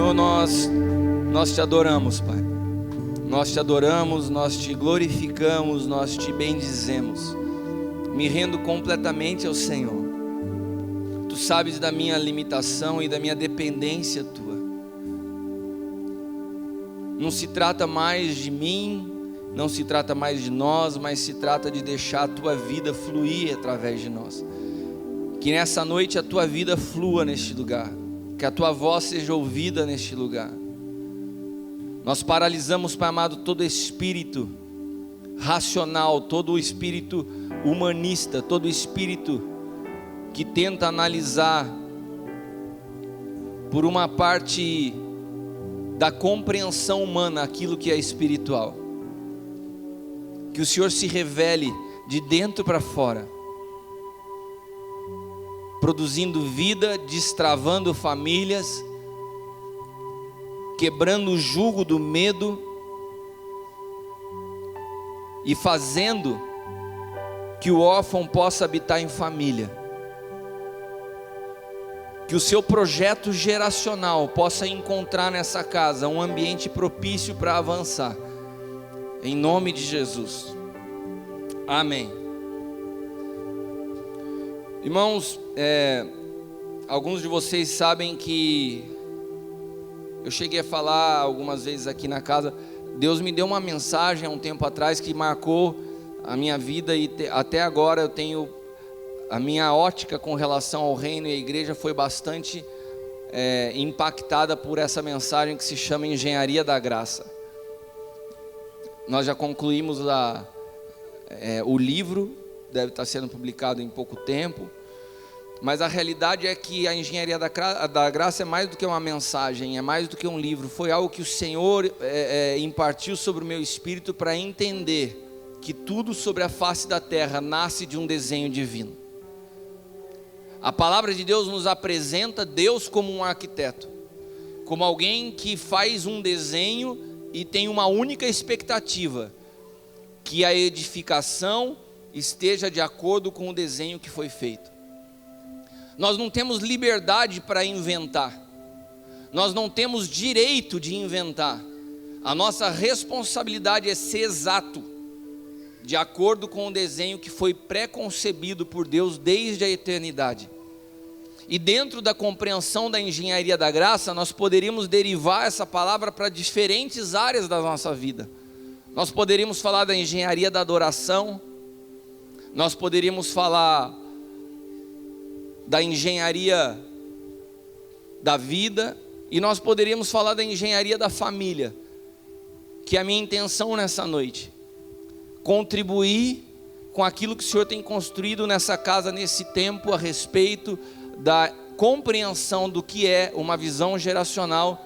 Senhor, nós te adoramos, Pai. Nós te adoramos, nós te glorificamos, nós te bendizemos. Me rendo completamente ao Senhor. Tu sabes da minha limitação e da minha dependência tua. Não se trata mais de mim, não se trata mais de nós, mas se trata de deixar a tua vida fluir através de nós. Que nessa noite a tua vida flua neste lugar, que a tua voz seja ouvida neste lugar. Nós paralisamos, Pai amado, todo espírito racional, todo espírito humanista, todo espírito que tenta analisar por uma parte da compreensão humana aquilo que é espiritual. Que o Senhor se revele de dentro para fora, produzindo vida, destravando famílias, quebrando o jugo do medo e fazendo que o órfão possa habitar em família. Que o seu projeto geracional possa encontrar nessa casa um ambiente propício para avançar. Em nome de Jesus. Amém. Irmãos, alguns de vocês sabem que eu cheguei a falar algumas vezes aqui na casa. Deus me deu uma mensagem há um tempo atrás que marcou a minha vida e até agora eu tenho a minha ótica com relação ao reino e à igreja foi bastante impactada por essa mensagem que se chama Engenharia da Graça. Nós já concluímos o livro, deve estar sendo publicado em pouco tempo, mas a realidade é que a Engenharia da Graça é mais do que uma mensagem, é mais do que um livro. Foi algo que o Senhor impartiu sobre o meu espírito para entender que tudo sobre a face da terra nasce de um desenho divino. A palavra de Deus nos apresenta Deus como um arquiteto, como alguém que faz um desenho e tem uma única expectativa, que a edificação esteja de acordo com o desenho que foi feito. Nós não temos liberdade para inventar, nós não temos direito de inventar. A nossa responsabilidade é ser exato, de acordo com o desenho que foi pré-concebido por Deus desde a eternidade. E dentro da compreensão da engenharia da graça, nós poderíamos derivar essa palavra para diferentes áreas da nossa vida. Nós poderíamos falar da engenharia da adoração, nós poderíamos falar da engenharia da vida, e nós poderíamos falar da engenharia da família, que é a minha intenção nessa noite. Contribuir com aquilo que o Senhor tem construído nessa casa, nesse tempo, a respeito da compreensão do que é uma visão geracional.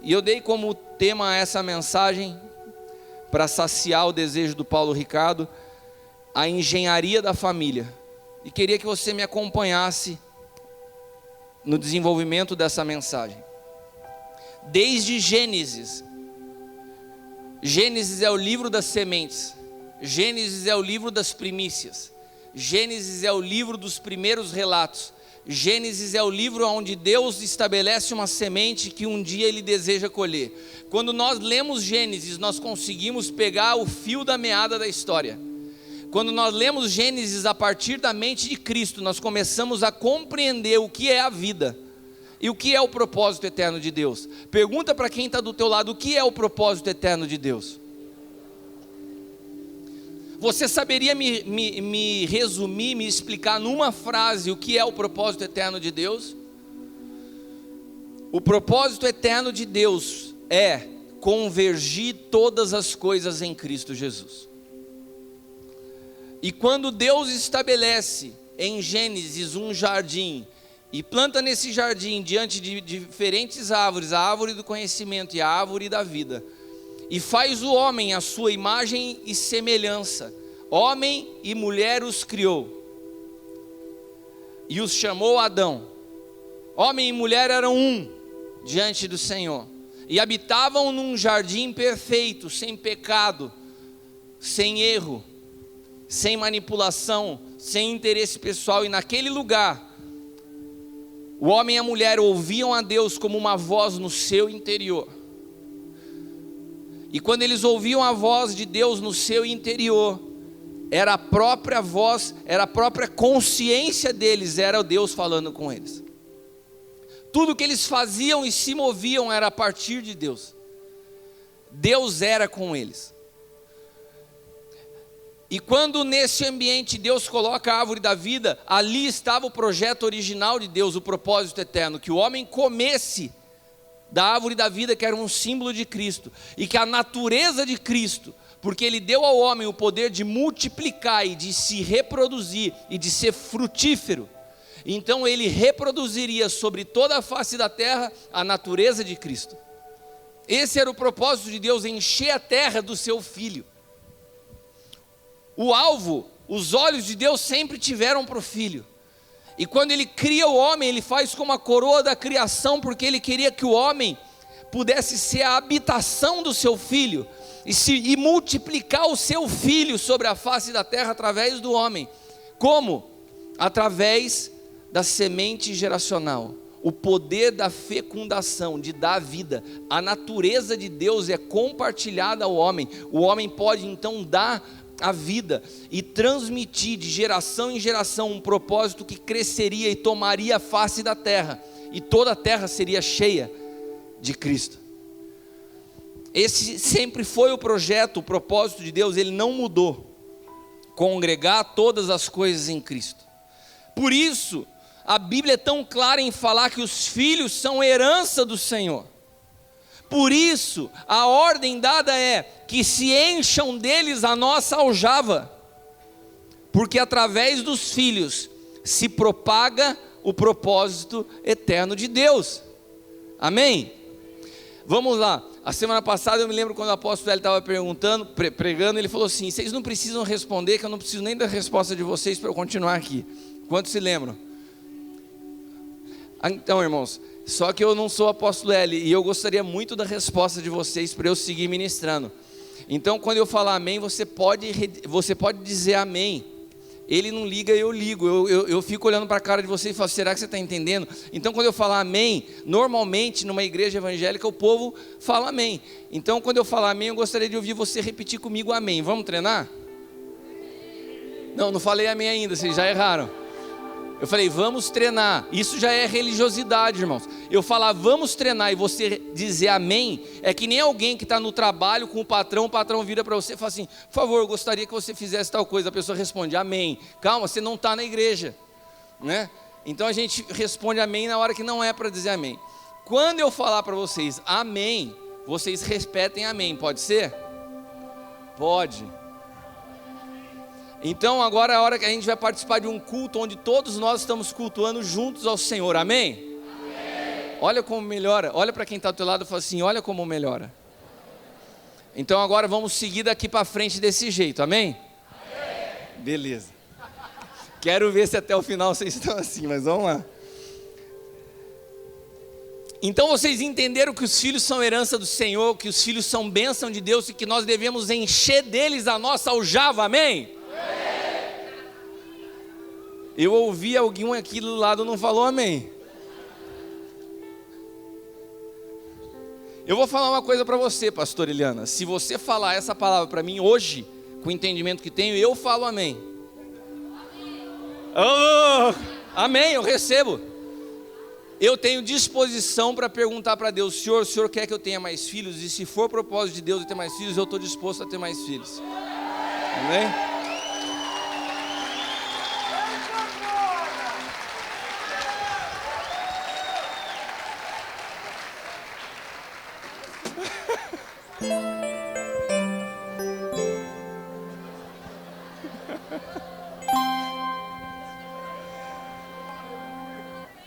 E eu dei como tema essa mensagem, para saciar o desejo do Paulo Ricardo, a engenharia da família. E queria que você me acompanhasse no desenvolvimento dessa mensagem. Desde Gênesis. Gênesis é o livro das sementes. Gênesis é o livro das primícias. Gênesis é o livro dos primeiros relatos. Gênesis é o livro onde Deus estabelece uma semente que um dia Ele deseja colher. Quando nós lemos Gênesis, nós conseguimos pegar o fio da meada da história. Quando nós lemos Gênesis a partir da mente de Cristo, nós começamos a compreender o que é a vida e o que é o propósito eterno de Deus. Pergunta para quem está do teu lado, o que é o propósito eterno de Deus? Você saberia me resumir, me explicar numa frase o que é o propósito eterno de Deus? O propósito eterno de Deus é convergir todas as coisas em Cristo Jesus. E quando Deus estabelece em Gênesis um jardim, e planta nesse jardim diante de diferentes árvores, a árvore do conhecimento e a árvore da vida, e faz o homem à sua imagem e semelhança, homem e mulher os criou, e os chamou Adão. Homem e mulher eram um diante do Senhor, e habitavam num jardim perfeito, sem pecado, sem erro, sem manipulação, sem interesse pessoal. E naquele lugar, O homem e a mulher ouviam a Deus como uma voz no seu interior. E quando eles ouviam a voz de Deus no seu interior, era a própria voz, era a própria consciência deles, era Deus falando com eles. Tudo que eles faziam e se moviam era a partir de Deus. Deus era com eles. E quando nesse ambiente Deus coloca a árvore da vida, ali estava o projeto original de Deus, o propósito eterno, que o homem comesse da árvore da vida, que era um símbolo de Cristo, e que a natureza de Cristo, porque Ele deu ao homem o poder de multiplicar e de se reproduzir e de ser frutífero, então Ele reproduziria sobre toda a face da terra a natureza de Cristo. Esse era o propósito de Deus, encher a terra do seu Filho. O alvo, os olhos de Deus sempre tiveram para o Filho. E quando Ele cria o homem, Ele faz como a coroa da criação, porque Ele queria que o homem pudesse ser a habitação do seu Filho, e multiplicar o seu Filho sobre a face da terra através do homem. Como? Através da semente geracional. O poder da fecundação, de dar vida. A natureza de Deus é compartilhada ao homem. O homem pode então dar a vida e transmitir de geração em geração um propósito que cresceria e tomaria a face da terra, e toda a terra seria cheia de Cristo. Esse sempre foi o projeto, o propósito de Deus, ele não mudou. Congregar todas as coisas em Cristo. Por isso, a Bíblia é tão clara em falar que os filhos são herança do Senhor. Por isso, a ordem dada é que se encham deles a nossa aljava, porque através dos filhos se propaga o propósito eterno de Deus. Amém? Vamos lá. A semana passada eu me lembro quando o apóstolo estava pregando, ele falou assim: vocês não precisam responder, que eu não preciso nem da resposta de vocês para eu continuar aqui. Quantos se lembram? Então, irmãos, só que eu não sou o apóstolo L, e eu gostaria muito da resposta de vocês para eu seguir ministrando. Então, quando eu falar amém, você pode dizer amém. Ele não liga, eu ligo. Eu fico olhando para a cara de vocês e falo: será que você está entendendo? Então, quando eu falar amém, normalmente numa igreja evangélica o povo fala amém. Então, quando eu falar amém, eu gostaria de ouvir você repetir comigo amém. Vamos treinar? Não falei amém ainda, vocês já erraram. Eu falei, vamos treinar. Isso já é religiosidade, irmãos. Eu falar vamos treinar e você dizer amém, é que nem alguém que está no trabalho com o patrão vira para você e fala assim: por favor, eu gostaria que você fizesse tal coisa. A pessoa responde amém. Calma, você não está na igreja, né? Então a gente responde amém na hora que não é para dizer amém. Quando eu falar para vocês amém, vocês repetem amém, pode ser? Pode. Então agora é a hora que a gente vai participar de um culto onde todos nós estamos cultuando juntos ao Senhor, amém? Amém. Olha como melhora, olha para quem está do teu lado e fala assim: olha como melhora. Então agora vamos seguir daqui para frente desse jeito, amém? Amém? Beleza. Quero ver se até o final vocês estão assim, mas vamos lá. Então vocês entenderam que os filhos são herança do Senhor, que os filhos são bênção de Deus e que nós devemos encher deles a nossa aljava, amém? Eu ouvi alguém aqui do lado não falou amém. Eu vou falar uma coisa para você, pastor Eliana. Se você falar essa palavra para mim hoje, com o entendimento que tenho, eu falo amém. Oh, amém, eu recebo. Eu tenho disposição para perguntar para Deus: Senhor, o Senhor quer que eu tenha mais filhos? E se for propósito de Deus eu ter mais filhos, eu estou disposto a ter mais filhos. Amém?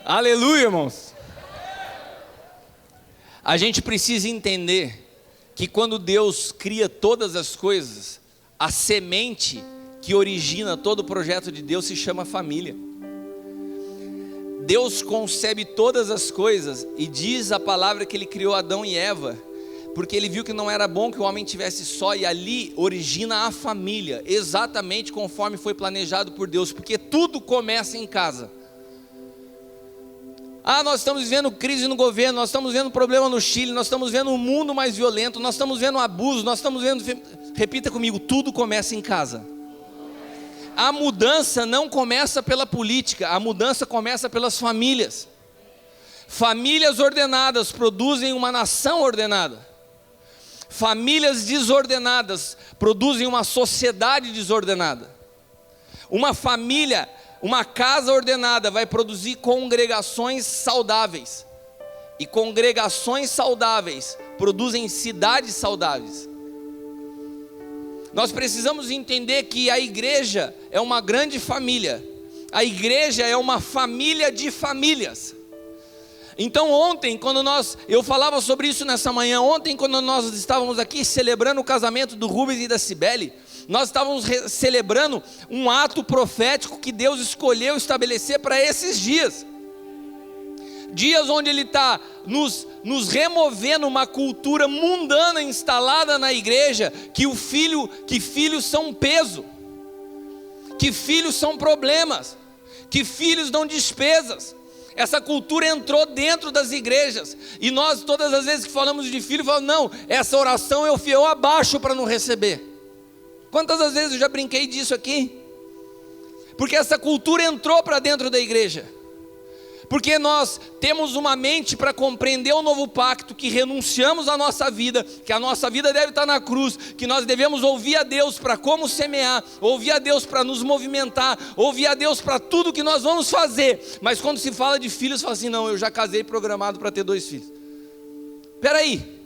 Aleluia, irmãos. A gente precisa entender que quando Deus cria todas as coisas, a semente que origina todo o projeto de Deus se chama família. Deus concebe todas as coisas e diz a palavra que Ele criou Adão e Eva, porque Ele viu que não era bom que o homem tivesse só, e ali origina a família, exatamente conforme foi planejado por Deus, porque tudo começa em casa. Nós estamos vendo crise no governo, nós estamos vendo problema no Chile, nós estamos vendo um mundo mais violento, nós estamos vendo abuso, nós estamos vendo... Repita comigo, tudo começa em casa. A mudança não começa pela política, a mudança começa pelas famílias. Famílias ordenadas produzem uma nação ordenada. Famílias desordenadas produzem uma sociedade desordenada. Uma família, uma casa ordenada vai produzir congregações saudáveis. E congregações saudáveis produzem cidades saudáveis. Nós precisamos entender que a igreja é uma grande família. A igreja é uma família de famílias. Então ontem, eu falava sobre isso nessa manhã, ontem quando nós estávamos aqui celebrando o casamento do Rubens e da Cibele, nós estávamos celebrando um ato profético que Deus escolheu estabelecer para esses dias. Dias onde Ele está nos removendo uma cultura mundana instalada na igreja, que filhos são um peso, que filhos são problemas, que filhos dão despesas. Essa cultura entrou dentro das igrejas, e nós todas as vezes que falamos de filho, falamos, não, essa oração eu abaixo para não receber. Quantas das vezes eu já brinquei disso aqui? Porque essa cultura entrou para dentro da igreja. Porque nós temos uma mente para compreender o novo pacto, que renunciamos à nossa vida, que a nossa vida deve estar na cruz, que nós devemos ouvir a Deus para como semear, ouvir a Deus para nos movimentar, ouvir a Deus para tudo que nós vamos fazer. Mas quando se fala de filhos, fala assim, não, eu já casei programado para ter 2 filhos. Espera aí,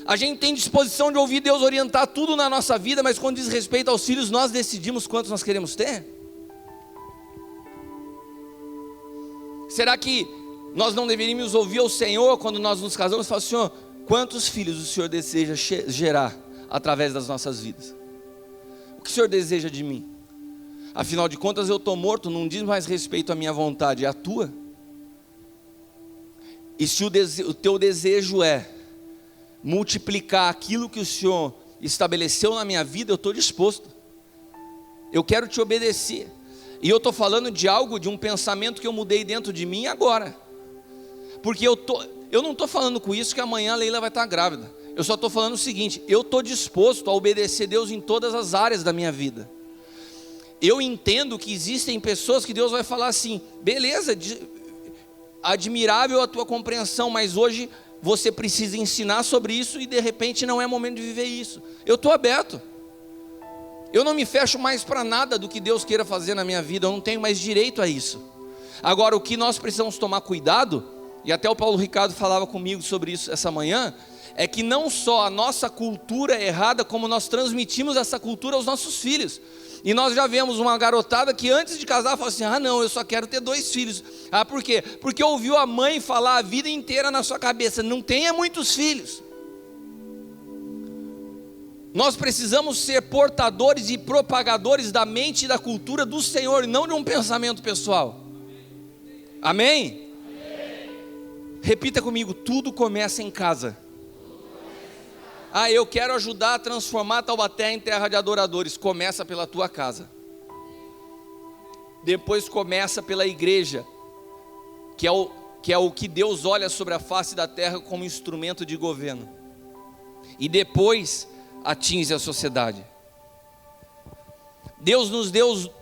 a gente tem disposição de ouvir Deus orientar tudo na nossa vida, mas quando diz respeito aos filhos, nós decidimos quantos nós queremos ter? Será que nós não deveríamos ouvir ao Senhor quando nós nos casamos e falar, Senhor, quantos filhos o Senhor deseja gerar através das nossas vidas? O que o Senhor deseja de mim? Afinal de contas eu estou morto, não diz mais respeito à minha vontade, é a tua. E se o teu desejo é multiplicar aquilo que o Senhor estabeleceu na minha vida, eu estou disposto. Eu quero te obedecer. E eu estou falando de algo, de um pensamento que eu mudei dentro de mim agora. Porque eu não estou falando com isso que amanhã a Leila vai estar grávida. Eu só estou falando o seguinte, eu estou disposto a obedecer Deus em todas as áreas da minha vida. Eu entendo que existem pessoas que Deus vai falar assim, beleza, admirável a tua compreensão, mas hoje você precisa ensinar sobre isso e de repente não é momento de viver isso. Eu estou aberto. Eu não me fecho mais para nada do que Deus queira fazer na minha vida, eu não tenho mais direito a isso. Agora, o que nós precisamos tomar cuidado, e até o Paulo Ricardo falava comigo sobre isso essa manhã, é que não só a nossa cultura é errada, como nós transmitimos essa cultura aos nossos filhos. E nós já vemos uma garotada que antes de casar fala assim, não, eu só quero ter 2 filhos. Por quê? Porque ouviu a mãe falar a vida inteira na sua cabeça, não tenha muitos filhos. Nós precisamos ser portadores e propagadores da mente e da cultura do Senhor, e não de um pensamento pessoal. Amém? Amém. Repita comigo, tudo começa em casa. Eu quero ajudar a transformar Taubaté em terra de adoradores. Começa pela tua casa. Depois começa pela igreja, que é o que Deus olha sobre a face da terra como instrumento de governo. E depois atinge a sociedade. Deus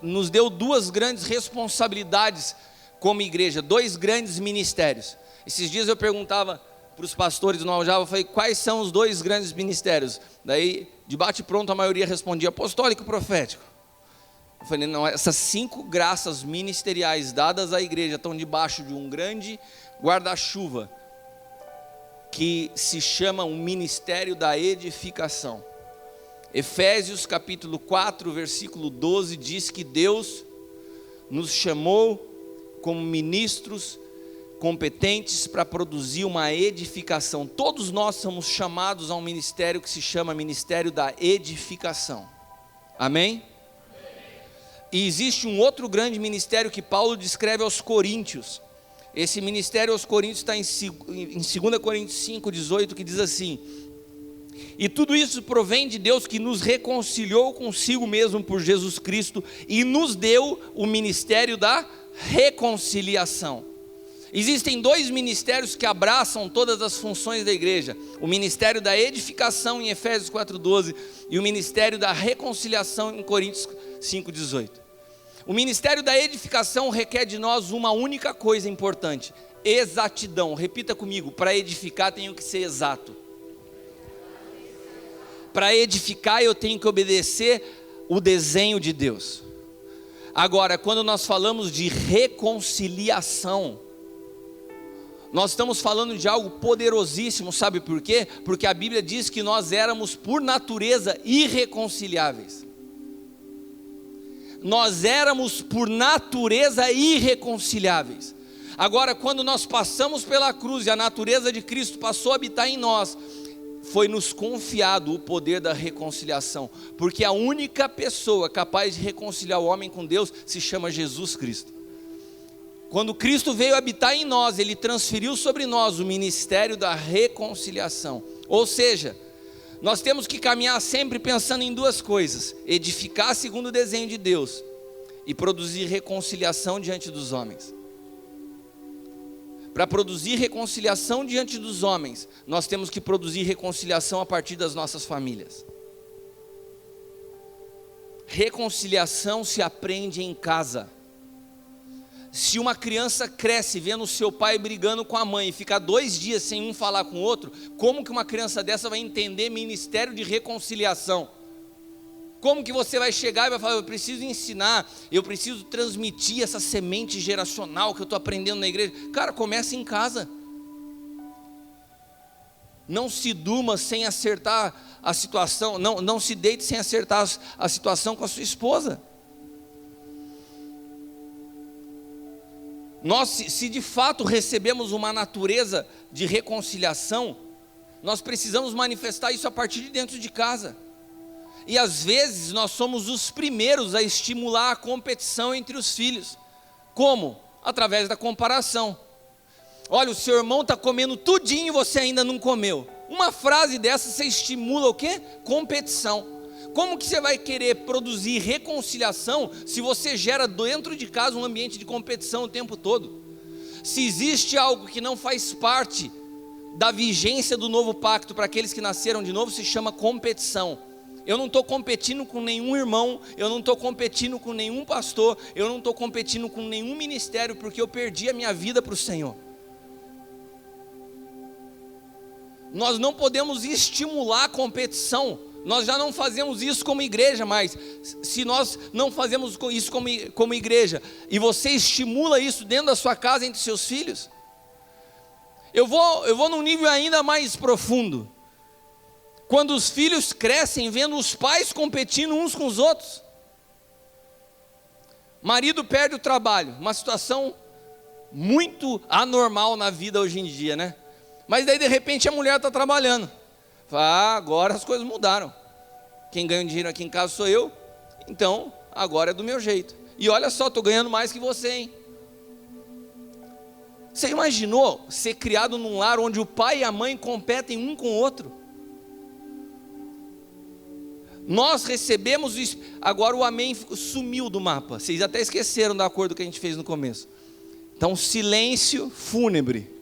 nos deu 2 grandes responsabilidades como igreja, 2 grandes ministérios. Esses dias eu perguntava para os pastores do Aljava, eu falei, quais são os 2 grandes ministérios? Daí, de bate pronto, a maioria respondia, apostólico e profético. Eu falei, não, essas 5 graças ministeriais dadas à igreja estão debaixo de um grande guarda-chuva, que se chama um ministério da edificação. Efésios capítulo 4, versículo 12, diz que Deus nos chamou como ministros competentes para produzir uma edificação. Todos nós somos chamados a um ministério que se chama Ministério da Edificação. Amém? E existe um outro grande ministério que Paulo descreve aos Coríntios. Esse ministério aos Coríntios está em 2 Coríntios 5, 18, que diz assim: e tudo isso provém de Deus, que nos reconciliou consigo mesmo por Jesus Cristo e nos deu o ministério da reconciliação. Existem dois ministérios que abraçam todas as funções da igreja: o ministério da edificação em Efésios 4:12 e o ministério da reconciliação em Coríntios 5:18. O ministério da edificação requer de nós uma única coisa importante: exatidão. Repita comigo: para edificar tenho que ser exato. Para edificar eu tenho que obedecer o desenho de Deus. Agora, quando nós falamos de reconciliação, nós estamos falando de algo poderosíssimo, sabe por quê? Porque a Bíblia diz que nós éramos por natureza irreconciliáveis. Nós éramos por natureza irreconciliáveis. Agora, quando nós passamos pela cruz e a natureza de Cristo passou a habitar em nós, foi nos confiado o poder da reconciliação, porque a única pessoa capaz de reconciliar o homem com Deus se chama Jesus Cristo. Quando Cristo veio habitar em nós, Ele transferiu sobre nós o ministério da reconciliação. Ou seja, nós temos que caminhar sempre pensando em duas coisas: edificar segundo o desenho de Deus e produzir reconciliação diante dos homens. Para produzir reconciliação diante dos homens, nós temos que produzir reconciliação a partir das nossas famílias. Reconciliação se aprende em casa. Se uma criança cresce vendo o seu pai brigando com a mãe e fica 2 dias sem um falar com o outro, como que uma criança dessa vai entender ministério de reconciliação? Como que você vai chegar e vai falar: eu preciso ensinar, eu preciso transmitir essa semente geracional que eu estou aprendendo na igreja? Cara, começa em casa. Não se durma sem acertar a situação, não se deite sem acertar a situação com a sua esposa. Nós, se de fato recebemos uma natureza de reconciliação, nós precisamos manifestar isso a partir de dentro de casa. E às vezes nós somos os primeiros a estimular a competição entre os filhos. Como? Através da comparação. Olha, o seu irmão está comendo tudinho e você ainda não comeu. Uma frase dessa você estimula o quê? Competição. Como que você vai querer produzir reconciliação se você gera dentro de casa um ambiente de competição o tempo todo? Se existe algo que não faz parte da vigência do novo pacto para aqueles que nasceram de novo, se chama competição. Eu não estou competindo com nenhum irmão, eu não estou competindo com nenhum pastor, eu não estou competindo com nenhum ministério, porque eu perdi a minha vida para o Senhor. Nós não podemos estimular a competição. Nós já não fazemos isso como igreja, mas se nós não fazemos isso como igreja, e você estimula isso dentro da sua casa, entre seus filhos, eu vou num nível ainda mais profundo. Quando os filhos crescem vendo os pais competindo uns com os outros. Marido perde o trabalho, uma situação muito anormal na vida hoje em dia, né? Mas daí de repente a mulher está trabalhando. Fala: agora as coisas mudaram. Quem ganha dinheiro aqui em casa sou eu, então agora é do meu jeito. E olha só, estou ganhando mais que você, hein? Você imaginou ser criado num lar onde o pai e a mãe competem um com o outro? Nós recebemos isso. Agora o amém sumiu do mapa. Vocês até esqueceram do acordo que a gente fez no começo. Então, silêncio fúnebre.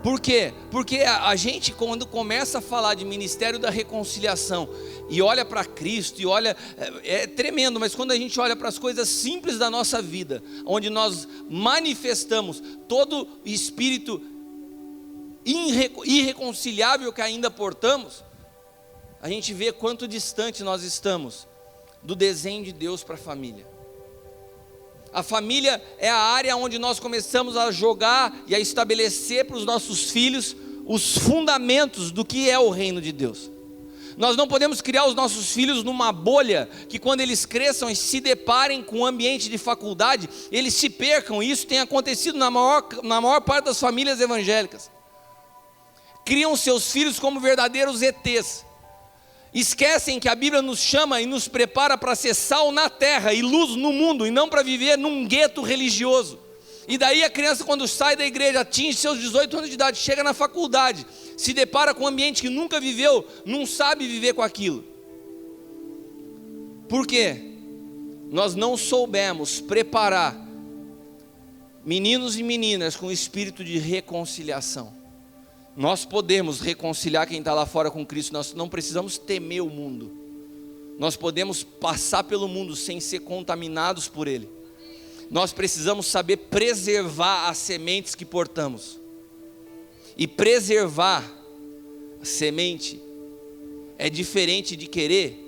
Por quê? Porque a gente, quando começa a falar de ministério da reconciliação e olha para Cristo e olha, é tremendo, mas quando a gente olha para as coisas simples da nossa vida, onde nós manifestamos todo espírito irreconciliável que ainda portamos, a gente vê quanto distante nós estamos do desenho de Deus para a família. A família é a área onde nós começamos a jogar e a estabelecer para os nossos filhos os fundamentos do que é o reino de Deus. Nós não podemos criar os nossos filhos numa bolha que quando eles cresçam e se deparem com um ambiente de faculdade, eles se percam. Isso tem acontecido na maior parte das famílias evangélicas. Criam seus filhos como verdadeiros ETs. Esquecem que a Bíblia nos chama e nos prepara para ser sal na terra e luz no mundo, e não para viver num gueto religioso. E daí a criança, quando sai da igreja, atinge seus 18 anos de idade, chega na faculdade, se depara com um ambiente que nunca viveu, não sabe viver com aquilo. Por quê? Nós não soubemos preparar meninos e meninas com espírito de reconciliação. Nós podemos reconciliar quem está lá fora com Cristo, nós não precisamos temer o mundo. Nós podemos passar pelo mundo sem ser contaminados por ele. Nós precisamos saber preservar as sementes que portamos. E preservar a semente é diferente de querer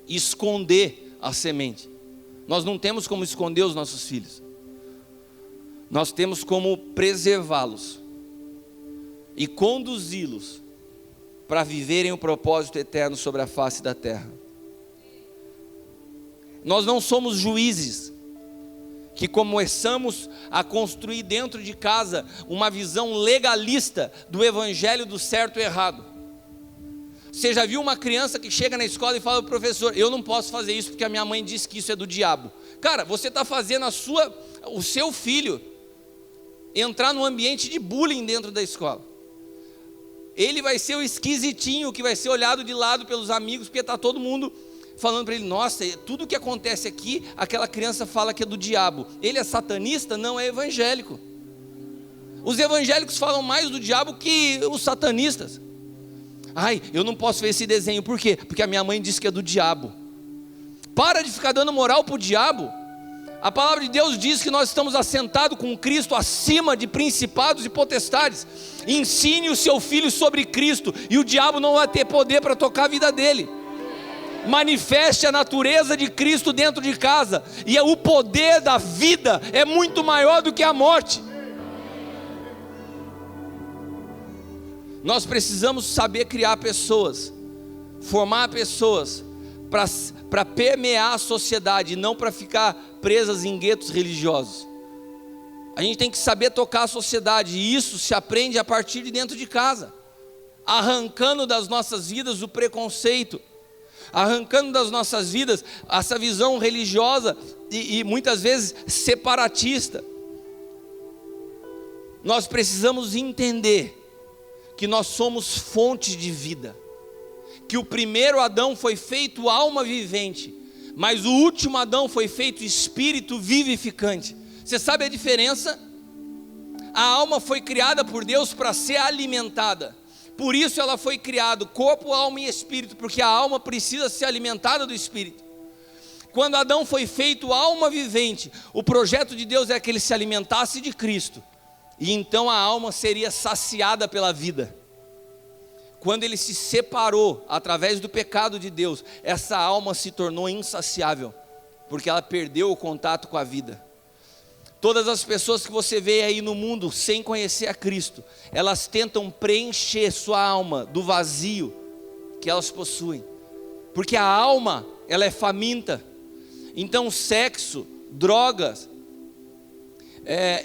esconder a semente. Nós não temos como esconder os nossos filhos. Nós temos como preservá-los e conduzi-los para viverem o propósito eterno sobre a face da terra. Nós não somos juízes que começamos a construir dentro de casa uma visão legalista do evangelho do certo e errado. Você já viu uma criança que chega na escola e fala: professor, eu não posso fazer isso porque a minha mãe disse que isso é do diabo. Cara, você está fazendo o seu filho entrar num ambiente de bullying dentro da escola. Ele vai ser o esquisitinho que vai ser olhado de lado pelos amigos, porque está todo mundo falando para ele: nossa, tudo que acontece aqui, aquela criança fala que é do diabo. Ele é satanista? Não, é evangélico. Os evangélicos falam mais do diabo que os satanistas. Ai, eu não posso ver esse desenho, por quê? Porque a minha mãe disse que é do diabo. Para de ficar dando moral para o diabo. A palavra de Deus diz que nós estamos assentados com Cristo acima de principados e potestades. Ensine o seu filho sobre Cristo, e o diabo não vai ter poder para tocar a vida dele. Manifeste a natureza de Cristo dentro de casa, e o poder da vida é muito maior do que a morte. Nós precisamos saber criar pessoas, formar pessoas para permear a sociedade, não para ficar presas em guetos religiosos. A gente tem que saber tocar a sociedade, e isso se aprende a partir de dentro de casa, arrancando das nossas vidas o preconceito, arrancando das nossas vidas essa visão religiosa e muitas vezes separatista. Nós precisamos entender que nós somos fonte de vida, que o primeiro Adão foi feito alma vivente, mas o último Adão foi feito espírito vivificante. Você sabe a diferença? A alma foi criada por Deus para ser alimentada, por isso ela foi criada, corpo, alma e espírito, porque a alma precisa ser alimentada do espírito. Quando Adão foi feito alma vivente, o projeto de Deus é que ele se alimentasse de Cristo, e então a alma seria saciada pela vida. Quando ele se separou através do pecado de Deus, essa alma se tornou insaciável, porque ela perdeu o contato com a vida. Todas as pessoas que você vê aí no mundo sem conhecer a Cristo, elas tentam preencher sua alma do vazio que elas possuem, porque a alma, ela é faminta. Então sexo, drogas,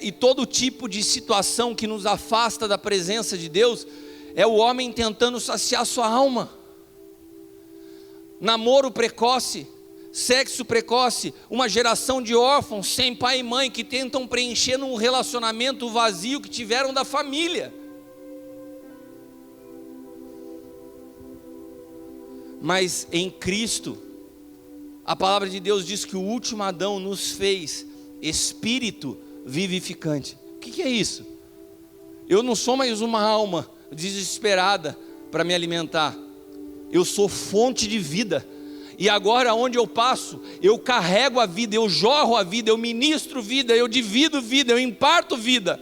e todo tipo de situação que nos afasta da presença de Deus, é o homem tentando saciar sua alma. Namoro precoce, sexo precoce, uma geração de órfãos sem pai e mãe que tentam preencher num relacionamento vazio que tiveram da família. Mas em Cristo, a palavra de Deus diz que o último Adão nos fez espírito vivificante. O que é isso? Eu não sou mais uma alma desesperada para me alimentar. Eu sou fonte de vida. E agora onde eu passo, eu carrego a vida, eu jorro a vida, eu ministro vida, eu divido vida, eu imparto vida.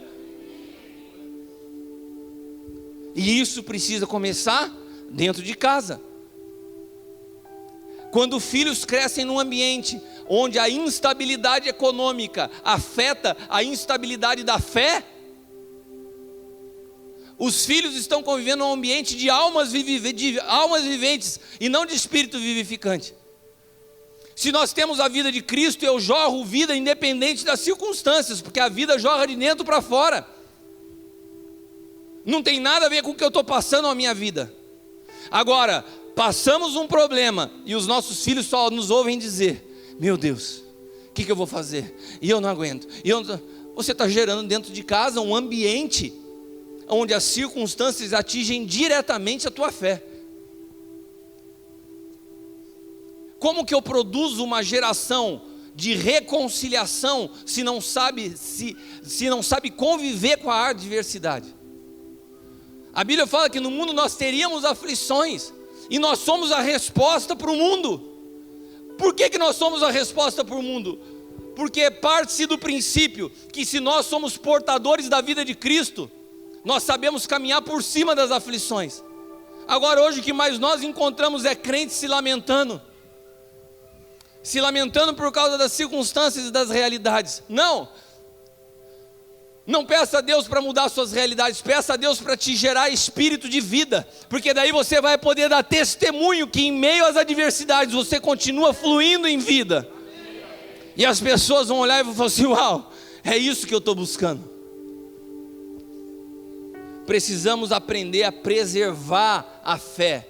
E isso precisa começar dentro de casa. Quando filhos crescem num ambiente onde a instabilidade econômica afeta a instabilidade da fé, os filhos estão convivendo num ambiente de almas viventes e não de espírito vivificante. Se nós temos a vida de Cristo, eu jorro vida independente das circunstâncias, porque a vida jorra de dentro para fora. Não tem nada a ver com o que eu estou passando na minha vida. Agora, passamos um problema e os nossos filhos só nos ouvem dizer: meu Deus, o que eu vou fazer? E eu não aguento. Você está gerando dentro de casa um ambiente onde as circunstâncias atingem diretamente a tua fé. Como que eu produzo uma geração de reconciliação se não sabe conviver com a adversidade. A Bíblia fala que no mundo nós teríamos aflições, e nós somos a resposta para o mundo. Por que nós somos a resposta para o mundo? Porque parte-se do princípio que se nós somos portadores da vida de Cristo, nós sabemos caminhar por cima das aflições. Agora hoje o que mais nós encontramos é crentes se lamentando por causa das circunstâncias e das realidades. Não peça a Deus para mudar suas realidades, peça a Deus para te gerar espírito de vida, porque daí você vai poder dar testemunho que em meio às adversidades você continua fluindo em vida. E as pessoas vão olhar e vão falar assim: uau, é isso que eu estou buscando. Precisamos aprender a preservar a fé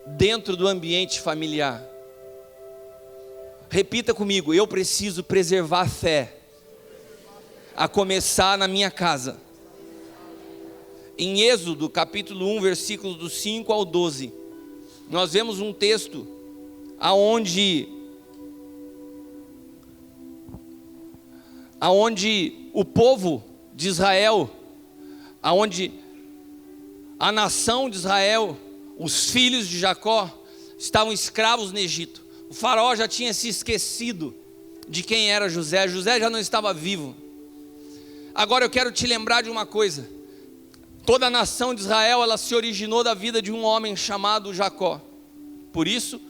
dentro do ambiente familiar. Repita comigo: eu preciso preservar a fé, a começar na minha casa. Em Êxodo capítulo 1, versículos do 5 ao 12, nós vemos um texto aonde o povo de Israel, aonde a nação de Israel, os filhos de Jacó, estavam escravos no Egito. O faraó já tinha se esquecido de quem era José. José já não estava vivo. Agora eu quero te lembrar de uma coisa: toda a nação de Israel, ela se originou da vida de um homem chamado Jacó. Por isso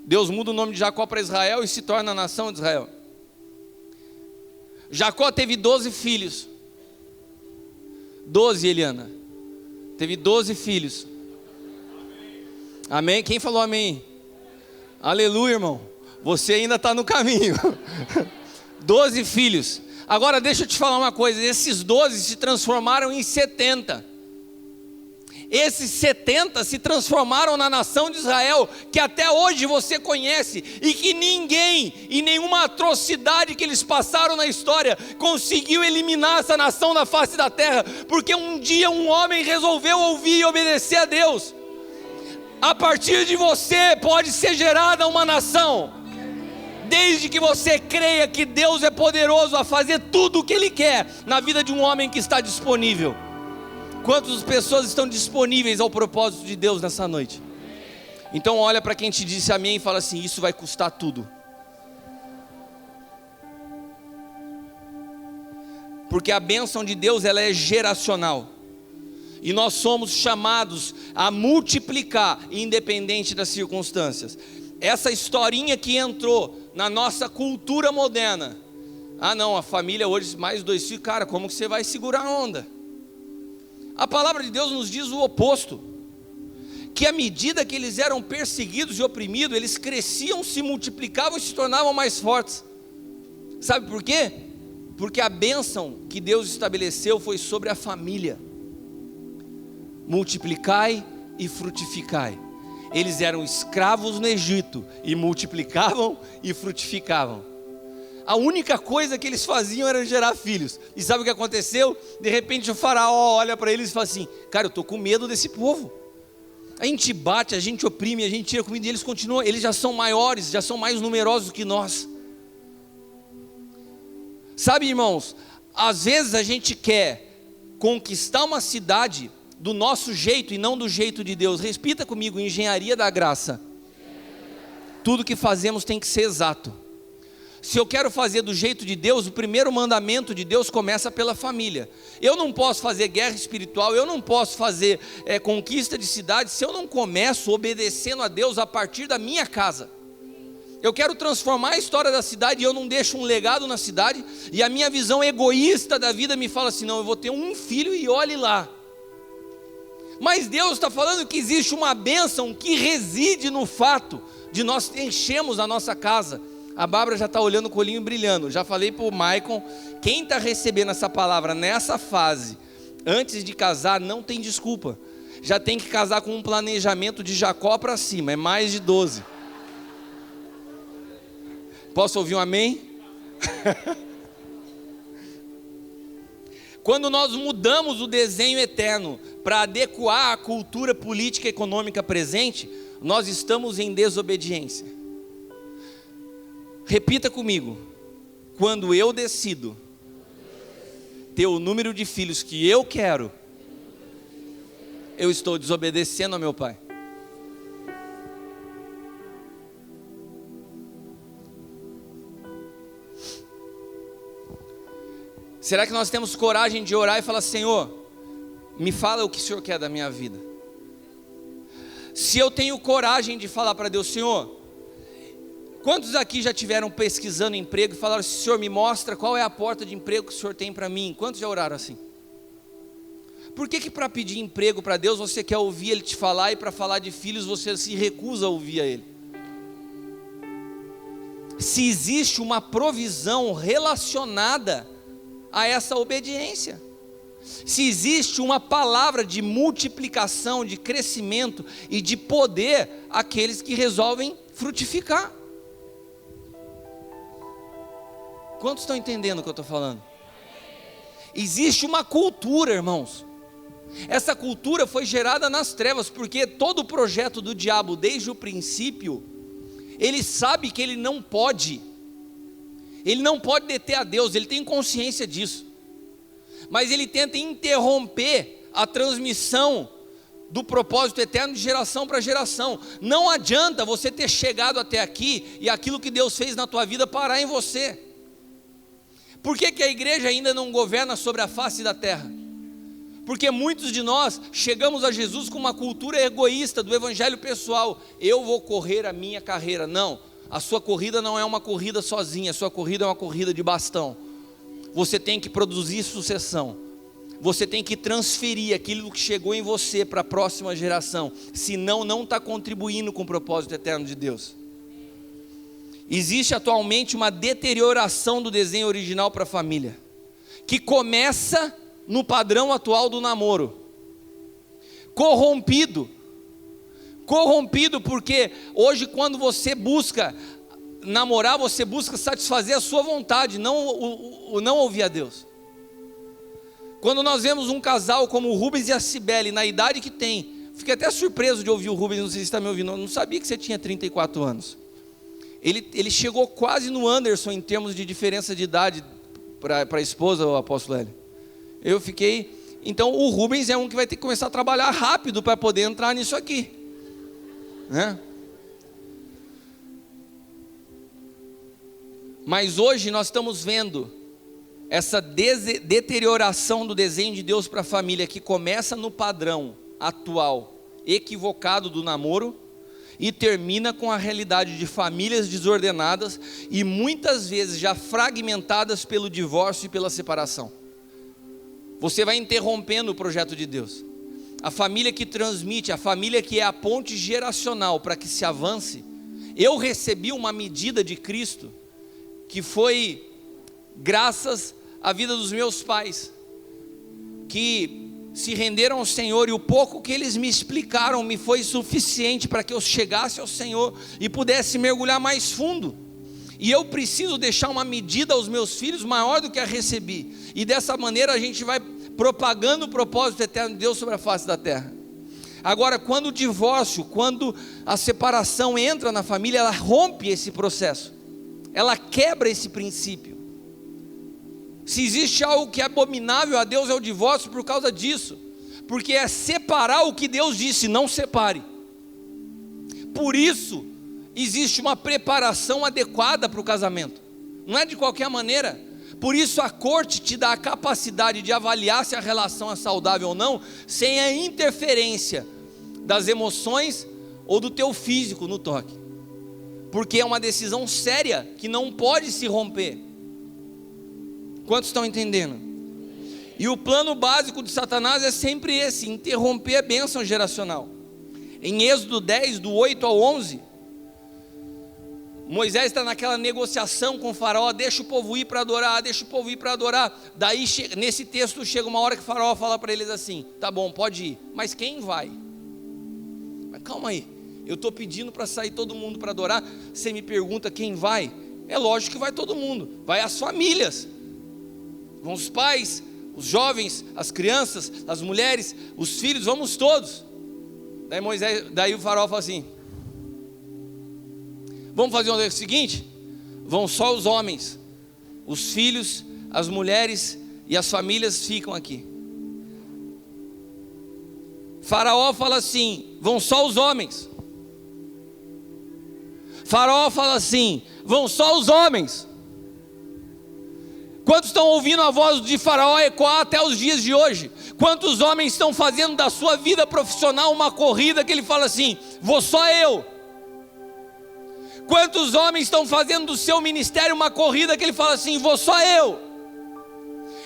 Deus muda o nome de Jacó para Israel e se torna a nação de Israel. Jacó teve 12 filhos. 12, Eliana. Teve 12 filhos. Amém? Quem falou amém? Aleluia, irmão. Você ainda está no caminho. 12 filhos. Agora deixa eu te falar uma coisa: esses 12 se transformaram em 70. Esses 70 se transformaram na nação de Israel, que até hoje você conhece, e que ninguém, e nenhuma atrocidade que eles passaram na história, conseguiu eliminar essa nação da face da terra, porque um dia um homem resolveu ouvir e obedecer a Deus. A partir de você pode ser gerada uma nação, desde que você creia que Deus é poderoso a fazer tudo o que Ele quer na vida de um homem que está disponível. Quantas pessoas estão disponíveis ao propósito de Deus nessa noite? Então olha para quem te disse amém e fala assim: isso vai custar tudo. Porque a bênção de Deus, ela é geracional, e nós somos chamados a multiplicar, independente das circunstâncias. Essa historinha que entrou na nossa cultura moderna: ah não, a família hoje mais 2 filhos, cara, como que você vai segurar a onda? A palavra de Deus nos diz o oposto, que à medida que eles eram perseguidos e oprimidos, eles cresciam, se multiplicavam e se tornavam mais fortes. Sabe por quê? Porque a bênção que Deus estabeleceu foi sobre a família: multiplicai e frutificai. Eles eram escravos no Egito e multiplicavam e frutificavam. A única coisa que eles faziam era gerar filhos. E sabe o que aconteceu? De repente o faraó olha para eles e fala assim: cara, eu estou com medo desse povo. A gente bate, a gente oprime, a gente tira comida e eles continuam. Eles já são maiores, já são mais numerosos que nós. Sabe, irmãos, às vezes a gente quer conquistar uma cidade do nosso jeito e não do jeito de Deus. Repita comigo: engenharia da graça. Tudo que fazemos tem que ser exato. Se eu quero fazer do jeito de Deus, o primeiro mandamento de Deus começa pela família. Eu não posso fazer guerra espiritual, eu não posso fazer conquista de cidade, se eu não começo obedecendo a Deus a partir da minha casa. Eu quero transformar a história da cidade e eu não deixo um legado na cidade, e a minha visão egoísta da vida me fala assim: não, eu vou ter um filho e olhe lá. Mas Deus está falando que existe uma bênção que reside no fato de nós enchermos a nossa casa. A Bárbara já está olhando com o olhinho brilhando. Já falei para o Maicon: quem está recebendo essa palavra nessa fase, antes de casar, não tem desculpa. Já tem que casar com um planejamento de Jacó para cima, é mais de 12. Posso ouvir um amém? Quando nós mudamos o desenho eterno para adequar a cultura política e econômica presente, nós estamos em desobediência. Repita comigo: quando eu decido ter o número de filhos que eu quero, eu estou desobedecendo ao meu pai. Será que nós temos coragem de orar e falar: Senhor, me fala o que o Senhor quer da minha vida? Se eu tenho coragem de falar para Deus: Senhor, quantos aqui já tiveram pesquisando emprego e falaram: Senhor, me mostra qual é a porta de emprego que o Senhor tem para mim? Quantos já oraram assim? Por que para pedir emprego para Deus você quer ouvir Ele te falar, e para falar de filhos você se recusa a ouvir a Ele? Se existe uma provisão relacionada a essa obediência, se existe uma palavra de multiplicação, de crescimento e de poder àqueles que resolvem frutificar. Quantos estão entendendo o que eu estou falando? Existe uma cultura, irmãos. Essa cultura foi gerada nas trevas, porque todo o projeto do diabo, desde o princípio, ele sabe que ele não pode deter a Deus, ele tem consciência disso, mas ele tenta interromper a transmissão do propósito eterno de geração para geração. Não adianta você ter chegado até aqui e aquilo que Deus fez na tua vida parar em você. Por que a igreja ainda não governa sobre a face da terra? Porque muitos de nós chegamos a Jesus com uma cultura egoísta do evangelho pessoal. Eu vou correr a minha carreira. Não, a sua corrida não é uma corrida sozinha, a sua corrida é uma corrida de bastão. Você tem que produzir sucessão, você tem que transferir aquilo que chegou em você para a próxima geração, senão não está contribuindo com o propósito eterno de Deus. Existe atualmente uma deterioração do desenho original para a família, que começa no padrão atual do namoro, corrompido porque hoje quando você busca namorar, você busca satisfazer a sua vontade, não ouvir a Deus. Quando nós vemos um casal como o Rubens e a Cibele, na idade que tem, fiquei até surpreso de ouvir o Rubens, não sei se está me ouvindo, eu não sabia que você tinha 34 anos, ele chegou quase no Anderson em termos de diferença de idade para a esposa, o apóstolo Hélio. Eu fiquei, então o Rubens é um que vai ter que começar a trabalhar rápido para poder entrar nisso aqui, né? Mas hoje nós estamos vendo essa deterioração do desenho de Deus para a família, que começa no padrão atual, equivocado do namoro, e termina com a realidade de famílias desordenadas e muitas vezes já fragmentadas pelo divórcio e pela separação. Você vai interrompendo o projeto de Deus. A família que transmite, a família que é a ponte geracional para que se avance. Eu recebi uma medida de Cristo que foi graças à vida dos meus pais, que se renderam ao Senhor, e o pouco que eles me explicaram me foi suficiente para que eu chegasse ao Senhor e pudesse mergulhar mais fundo. E eu preciso deixar uma medida aos meus filhos maior do que a recebi, e dessa maneira a gente vai propagando o propósito eterno de Deus sobre a face da terra. Agora, quando o divórcio, quando a separação entra na família, ela rompe esse processo, ela quebra esse princípio. Se existe algo que é abominável a Deus, é o divórcio por causa disso, porque é separar o que Deus disse: não separe. Por isso existe uma preparação adequada para o casamento, não é de qualquer maneira. Por isso a corte te dá a capacidade de avaliar se a relação é saudável ou não, sem a interferência das emoções ou do teu físico no toque, porque é uma decisão séria que não pode se romper. Quantos estão entendendo? E o plano básico de Satanás é sempre esse: interromper a bênção geracional. Em Êxodo 10, do 8 ao 11, Moisés está naquela negociação com o faraó: deixa o povo ir para adorar, deixa o povo ir para adorar. Daí nesse texto chega uma hora que o faraó fala para eles assim: tá bom, pode ir, mas quem vai? Mas calma aí, eu estou pedindo para sair todo mundo para adorar, você me pergunta quem vai? É lógico que vai todo mundo, vai as famílias, vão os pais, os jovens, as crianças, as mulheres, os filhos, vamos todos. Daí o faraó fala assim: vamos fazer o seguinte, vão só os homens, os filhos, as mulheres e as famílias ficam aqui. Faraó fala assim: vão só os homens. Faraó fala assim: vão só os homens. Quantos estão ouvindo a voz de Faraó ecoar até os dias de hoje? Quantos homens estão fazendo da sua vida profissional uma corrida que ele fala assim: vou só eu? Quantos homens estão fazendo do seu ministério uma corrida que ele fala assim: vou só eu?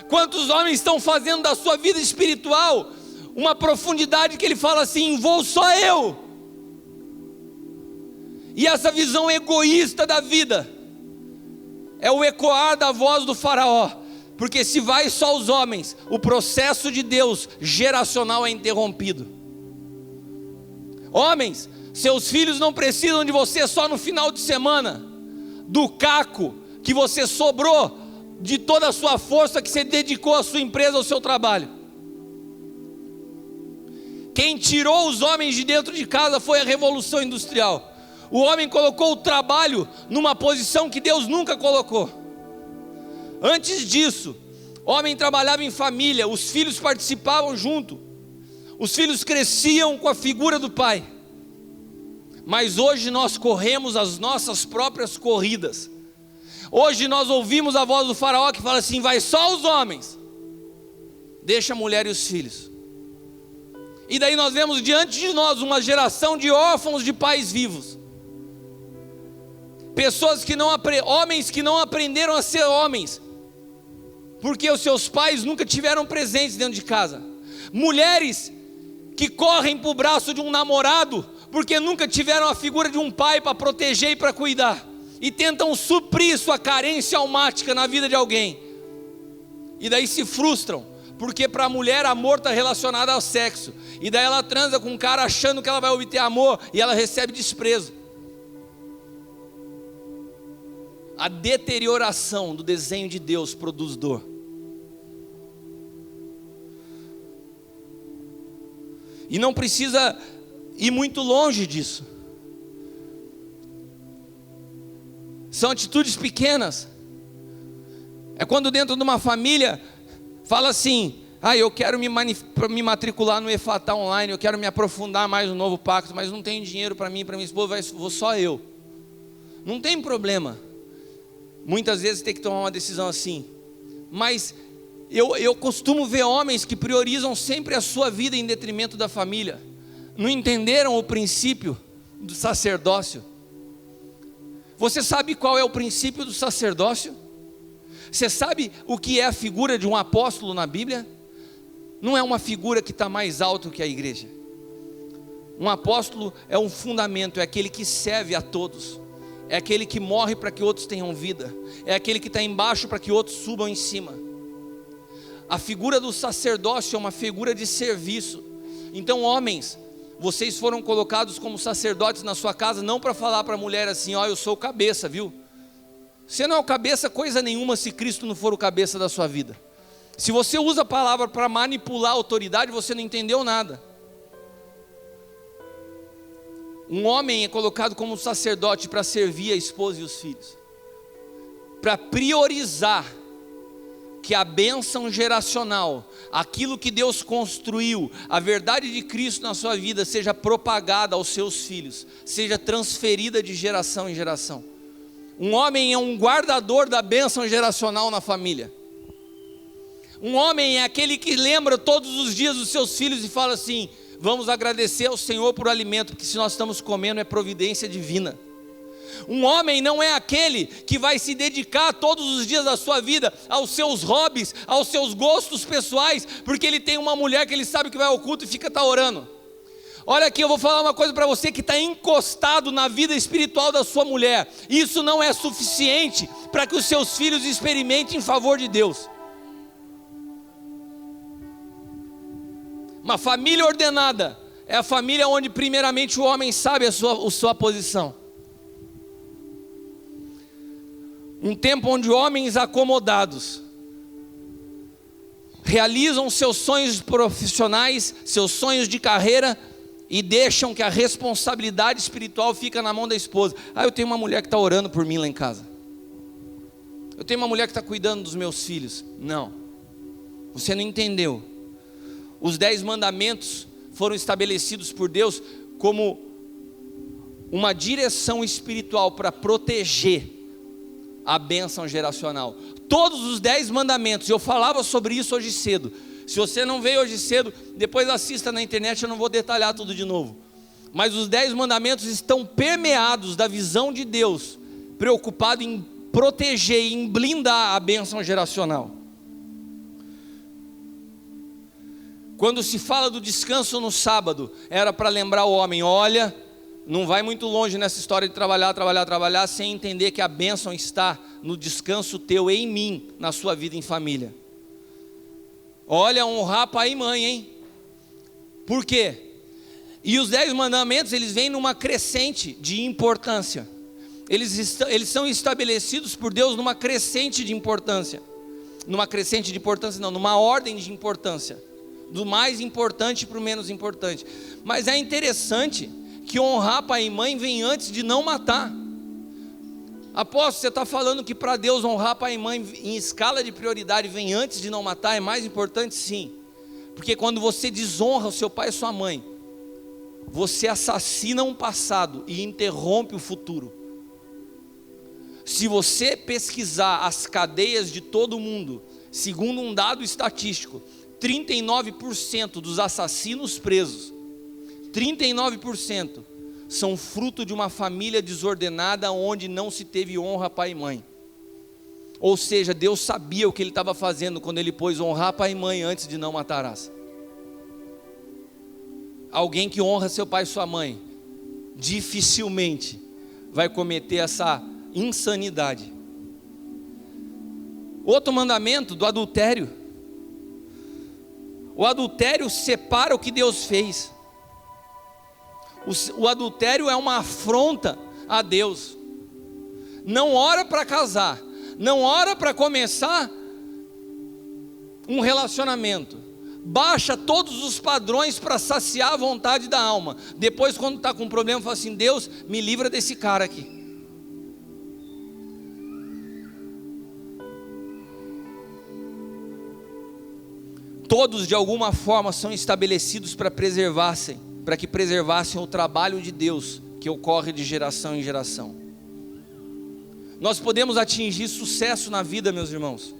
Quantos homens estão fazendo da sua vida espiritual uma profundidade que ele fala assim: vou só eu? E essa visão egoísta da vida é o ecoar da voz do Faraó, porque se vai só os homens, o processo de Deus geracional é interrompido. Homens, seus filhos não precisam de você só no final de semana, do caco que você sobrou de toda a sua força que você dedicou à sua empresa, ao seu trabalho. Quem tirou os homens de dentro de casa foi a Revolução Industrial. O homem colocou o trabalho numa posição que Deus nunca colocou. Antes disso, o homem trabalhava em família, os filhos participavam junto, os filhos cresciam com a figura do pai. Mas hoje nós corremos as nossas próprias corridas. Hoje nós ouvimos a voz do Faraó que fala assim: vai só os homens, deixa a mulher e os filhos. E daí nós vemos diante de nós uma geração de órfãos de pais vivos. Pessoas que homens que não aprenderam a ser homens, porque os seus pais nunca tiveram presentes dentro de casa. Mulheres que correm para o braço de um namorado, porque nunca tiveram a figura de um pai para proteger e para cuidar, e tentam suprir sua carência almática na vida de alguém, e daí se frustram, porque para a mulher amor está relacionado ao sexo, e daí ela transa com um cara achando que ela vai obter amor, e ela recebe desprezo. A deterioração do desenho de Deus produz dor. E não precisa ir muito longe disso. São atitudes pequenas. É quando dentro de uma família fala assim: eu quero me matricular no Efatá online, eu quero me aprofundar mais no novo pacto, mas não tenho dinheiro para mim e para minha esposa, vou só eu. Não tem problema. Muitas vezes tem que tomar uma decisão assim, mas eu costumo ver homens que priorizam sempre a sua vida em detrimento da família. Não entenderam o princípio do sacerdócio. Você sabe qual é o princípio do sacerdócio? Você sabe o que é a figura de um apóstolo na Bíblia? Não é uma figura que está mais alto que a igreja. Um apóstolo é um fundamento, é aquele que serve a todos. É aquele que morre para que outros tenham vida. É aquele que está embaixo para que outros subam em cima. A figura do sacerdócio é uma figura de serviço. Então, homens, vocês foram colocados como sacerdotes na sua casa, não para falar para a mulher assim: eu sou o cabeça, viu? Você não é o cabeça coisa nenhuma se Cristo não for o cabeça da sua vida. Se você usa a palavra para manipular a autoridade, você não entendeu nada. Um homem é colocado como sacerdote para servir a esposa e os filhos, para priorizar que a bênção geracional, aquilo que Deus construiu, a verdade de Cristo na sua vida seja propagada aos seus filhos, seja transferida de geração em geração. Um homem é um guardador da bênção geracional na família. Um homem é aquele que lembra todos os dias dos seus filhos e fala assim: vamos agradecer ao Senhor por alimento, porque se nós estamos comendo é providência divina. Um homem não é aquele que vai se dedicar todos os dias da sua vida aos seus hobbies, aos seus gostos pessoais, porque ele tem uma mulher que ele sabe que vai ao culto e fica orando. Olha aqui, eu vou falar uma coisa para você que está encostado na vida espiritual da sua mulher. Isso não é suficiente para que os seus filhos experimentem em favor de Deus. Uma família ordenada é a família onde primeiramente o homem sabe a sua posição. Um tempo onde homens acomodados realizam seus sonhos profissionais, seus sonhos de carreira, e deixam que a responsabilidade espiritual fica na mão da esposa. Eu tenho uma mulher que está orando por mim lá em casa. Eu tenho uma mulher que está cuidando dos meus filhos. Não, você não entendeu. Os 10 mandamentos foram estabelecidos por Deus como uma direção espiritual para proteger a bênção geracional. Todos os 10 mandamentos, eu falava sobre isso hoje cedo. Se você não veio hoje cedo, depois assista na internet, eu não vou detalhar tudo de novo. Mas os 10 mandamentos estão permeados da visão de Deus, preocupado em proteger e em blindar a bênção geracional. Quando se fala do descanso no sábado, era para lembrar o homem: olha, não vai muito longe nessa história de trabalhar, sem entender que a bênção está no descanso teu em mim, na sua vida em família. Olha, honrar pai e mãe, hein? Por quê? E os 10 mandamentos, eles vêm numa crescente de importância. Eles são estabelecidos por Deus numa crescente de importância. Numa crescente de importância não, numa ordem de importância. Do mais importante para o menos importante. Mas é interessante que honrar pai e mãe vem antes de não matar. Apóstolo, você está falando que para Deus honrar pai e mãe em escala de prioridade vem antes de não matar? É mais importante? Sim. Porque quando você desonra o seu pai e sua mãe, você assassina um passado e interrompe o futuro. Se você pesquisar as cadeias de todo mundo, segundo um dado estatístico, 39% dos assassinos presos, 39% são fruto de uma família desordenada onde não se teve honra a pai e mãe. Ou seja, Deus sabia o que Ele estava fazendo quando Ele pôs honrar pai e mãe antes de não matarás. Alguém que honra seu pai e sua mãe dificilmente vai cometer essa insanidade. Outro mandamento do adultério. O adultério separa o que Deus fez. O adultério é uma afronta a Deus. Não ora para casar, não ora para começar um relacionamento. Baixa todos os padrões para saciar a vontade da alma. Depois, quando está com um problema, fala assim: Deus, me livra desse cara aqui. Todos de alguma forma são estabelecidos para que preservassem o trabalho de Deus que ocorre de geração em geração. Nós podemos atingir sucesso na vida, meus irmãos.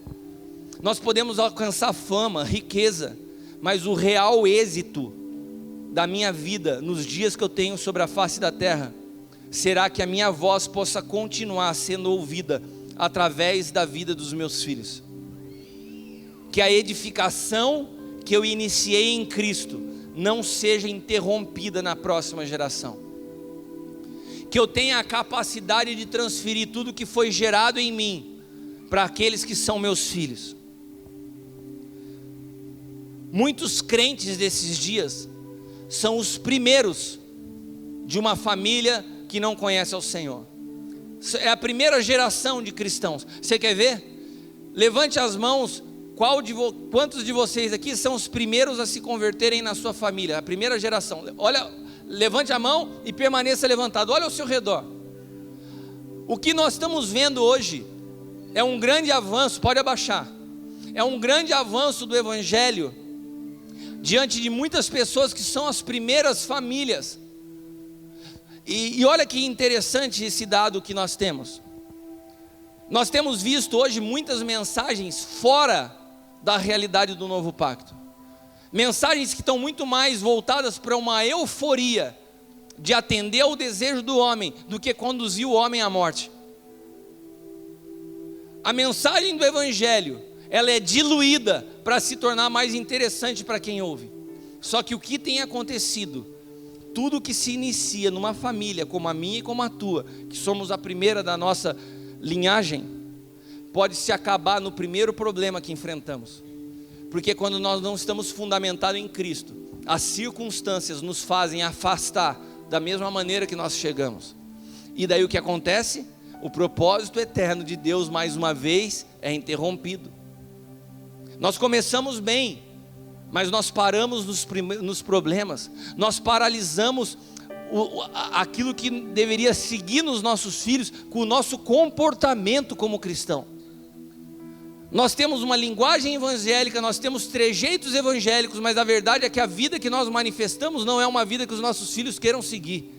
Nós podemos alcançar fama, riqueza, mas o real êxito da minha vida nos dias que eu tenho sobre a face da terra será que a minha voz possa continuar sendo ouvida através da vida dos meus filhos. Que a edificação que eu iniciei em Cristo não seja interrompida na próxima geração. Que eu tenha a capacidade de transferir tudo que foi gerado em mim para aqueles que são meus filhos. Muitos crentes desses dias são os primeiros de uma família que não conhece ao Senhor. É a primeira geração de cristãos. Você quer ver? Levante as mãos. Quantos de vocês aqui são os primeiros a se converterem na sua família? A primeira geração. Olha, levante a mão e permaneça levantado. Olha ao seu redor. O que nós estamos vendo hoje é um grande avanço. Pode abaixar. É um grande avanço do Evangelho diante de muitas pessoas que são as primeiras famílias. E olha que interessante esse dado que nós temos. Nós temos visto hoje muitas mensagens fora da realidade do novo pacto. Mensagens que estão muito mais voltadas para uma euforia de atender ao desejo do homem do que conduzir o homem à morte. A mensagem do Evangelho, ela é diluída para se tornar mais interessante para quem ouve. Só que o que tem acontecido, tudo que se inicia numa família como a minha e como a tua, que somos a primeira da nossa linhagem, pode se acabar no primeiro problema que enfrentamos. Porque quando nós não estamos fundamentados em Cristo, as circunstâncias nos fazem afastar da mesma maneira que nós chegamos. E daí o que acontece? O propósito eterno de Deus mais uma vez é interrompido. Nós começamos bem, mas nós paramos nos problemas. Nós paralisamos aquilo que deveria seguir nos nossos filhos com o nosso comportamento como cristão. Nós temos uma linguagem evangélica, nós temos trejeitos evangélicos, mas a verdade é que a vida que nós manifestamos não é uma vida que os nossos filhos queiram seguir.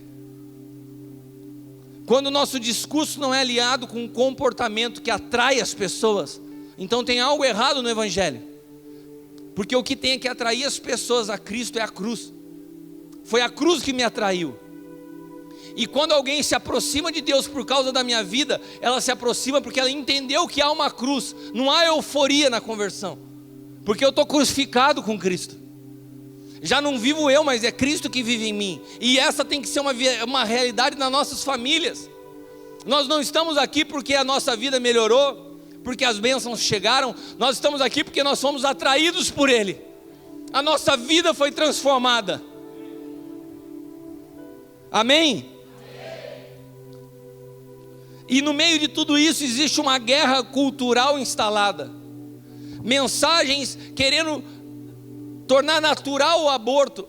Quando o nosso discurso não é alinhado com um comportamento que atrai as pessoas, então tem algo errado no evangelho. Porque o que tem que atrair as pessoas a Cristo é a cruz. Foi a cruz que me atraiu. E quando alguém se aproxima de Deus por causa da minha vida, ela se aproxima porque ela entendeu que há uma cruz. Não há euforia na conversão, porque eu estou crucificado com Cristo. Já não vivo eu, mas é Cristo que vive em mim. E essa tem que ser uma realidade nas nossas famílias. Nós não estamos aqui porque a nossa vida melhorou, porque as bênçãos chegaram. Nós estamos aqui porque nós fomos atraídos por Ele. A nossa vida foi transformada. Amém? E no meio de tudo isso existe uma guerra cultural instalada. Mensagens querendo tornar natural o aborto,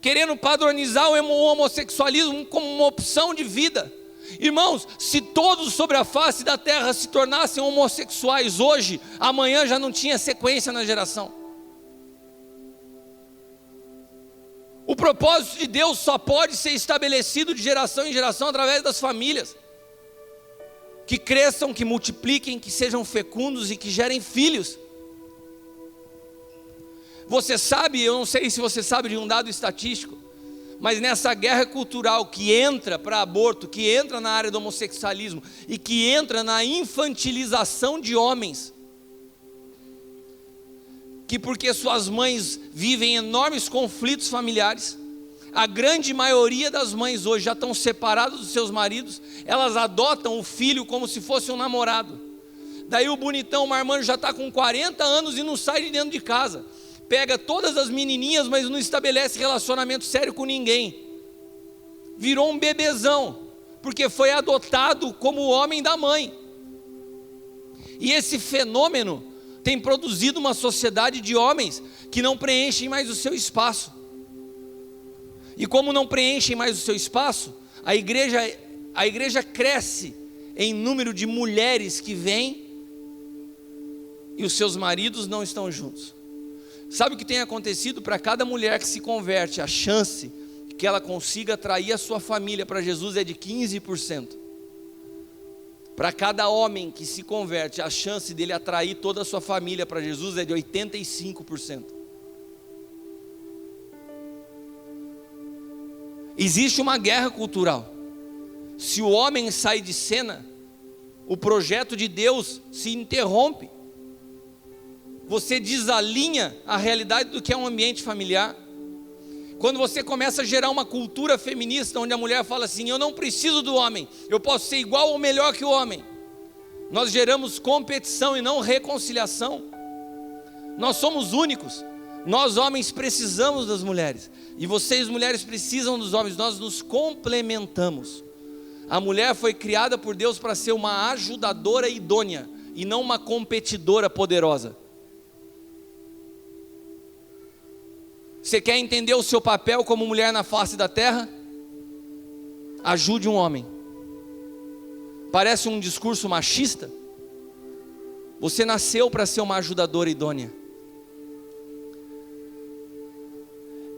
querendo padronizar o homossexualismo como uma opção de vida. Irmãos, se todos sobre a face da terra se tornassem homossexuais hoje, amanhã já não tinha sequência na geração. O propósito de Deus só pode ser estabelecido de geração em geração através das famílias. Que cresçam, que multipliquem, que sejam fecundos e que gerem filhos. Você sabe, eu não sei se você sabe de um dado estatístico, mas nessa guerra cultural que entra para aborto, que entra na área do homossexualismo e que entra na infantilização de homens, que porque suas mães vivem enormes conflitos familiares, a grande maioria das mães hoje já estão separadas dos seus maridos, elas adotam o filho como se fosse um namorado. Daí o bonitão, o marmanjo já está com 40 anos e não sai de dentro de casa. Pega todas as menininhas, mas não estabelece relacionamento sério com ninguém. Virou um bebezão, porque foi adotado como o homem da mãe. E esse fenômeno tem produzido uma sociedade de homens que não preenchem mais o seu espaço. E como não preenchem mais o seu espaço, a igreja cresce em número de mulheres que vêm e os seus maridos não estão juntos. Sabe o que tem acontecido? Para cada mulher que se converte, a chance de que ela consiga atrair a sua família para Jesus é de 15%. Para cada homem que se converte, a chance dele atrair toda a sua família para Jesus é de 85%. Existe uma guerra cultural. Se o homem sai de cena, o projeto de Deus se interrompe. Você desalinha a realidade do que é um ambiente familiar. Quando você começa a gerar uma cultura feminista, onde a mulher fala assim: eu não preciso do homem, eu posso ser igual ou melhor que o homem. Nós geramos competição e não reconciliação. Nós somos únicos. Nós homens precisamos das mulheres, e vocês mulheres precisam dos homens. Nós nos complementamos. A mulher foi criada por Deus para ser uma ajudadora idônea, e não uma competidora poderosa. Você quer entender o seu papel como mulher na face da terra? Ajude um homem. Parece um discurso machista? Você nasceu para ser uma ajudadora idônea.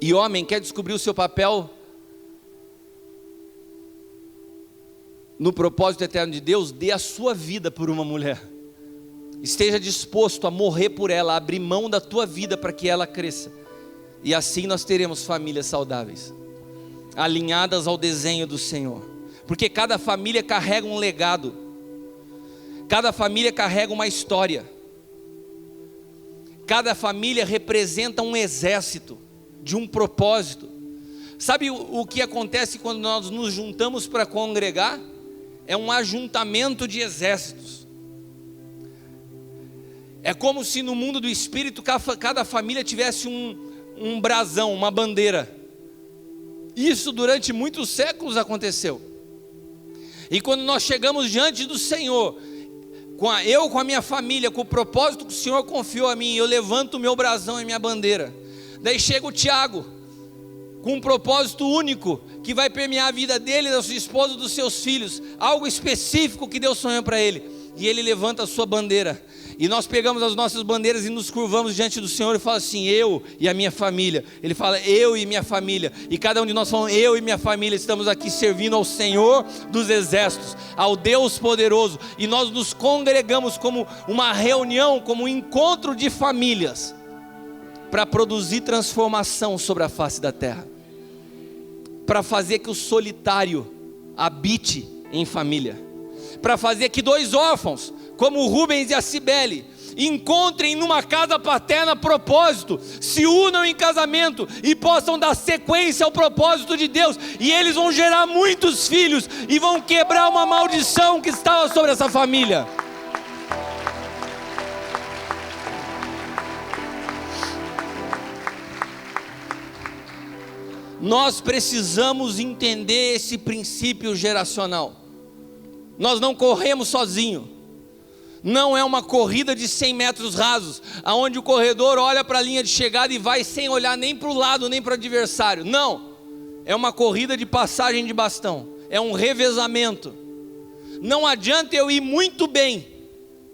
E homem, quer descobrir o seu papel no propósito eterno de Deus? Dê a sua vida por uma mulher. Esteja disposto a morrer por ela, a abrir mão da tua vida para que ela cresça. E assim nós teremos famílias saudáveis, alinhadas ao desenho do Senhor. Porque cada família carrega um legado. Cada família carrega uma história. Cada família representa um exército de um propósito. Sabe o que acontece quando nós nos juntamos para congregar? É um ajuntamento de exércitos. É como se no mundo do espírito cada família tivesse um brasão, uma bandeira. Isso durante muitos séculos aconteceu. E quando nós chegamos diante do Senhor, eu com a minha família, com o propósito que o Senhor confiou a mim, eu levanto o meu brasão e minha bandeira. Daí chega o Tiago, com um propósito único, que vai permear a vida dele, da sua esposa, dos seus filhos, algo específico que Deus sonhou para ele, e ele levanta a sua bandeira, E nós pegamos as nossas bandeiras e nos curvamos diante do Senhor e falamos assim, eu e a minha família. Ele fala, eu e minha família. E cada um de nós fala, eu e minha família estamos aqui servindo ao Senhor dos exércitos, ao Deus poderoso. E nós nos congregamos como uma reunião, como um encontro de famílias, para produzir transformação sobre a face da terra, para fazer que o solitário habite em família, para fazer que 2 órfãos, como o Rubens e a Cibele, encontrem numa casa paterna propósito, se unam em casamento e possam dar sequência ao propósito de Deus, e eles vão gerar muitos filhos e vão quebrar uma maldição que estava sobre essa família. Nós precisamos entender esse princípio geracional. Nós não corremos sozinhos. Não é uma corrida de 100 metros rasos, aonde o corredor olha para a linha de chegada e vai sem olhar nem para o lado, nem para o adversário. Não, é uma corrida de passagem de bastão, é um revezamento. Não adianta eu ir muito bem,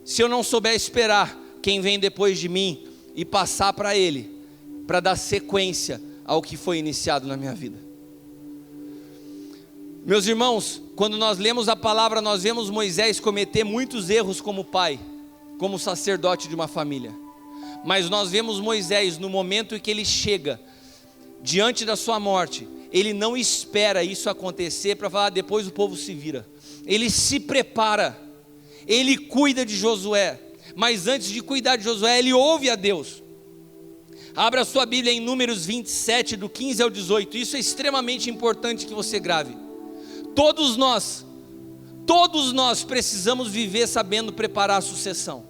se eu não souber esperar quem vem depois de mim e passar para ele, para dar sequência ao que foi iniciado na minha vida. Meus irmãos, quando nós lemos a palavra, nós vemos Moisés cometer muitos erros como pai, como sacerdote de uma família. Mas nós vemos Moisés, no momento em que ele chega diante da sua morte, ele não espera isso acontecer para falar, depois o povo se vira. Ele se prepara, ele cuida de Josué, mas antes de cuidar de Josué, ele ouve a Deus. Abra sua Bíblia em Números 27, do 15 ao 18, isso é extremamente importante que você grave. Todos nós precisamos viver sabendo preparar a sucessão.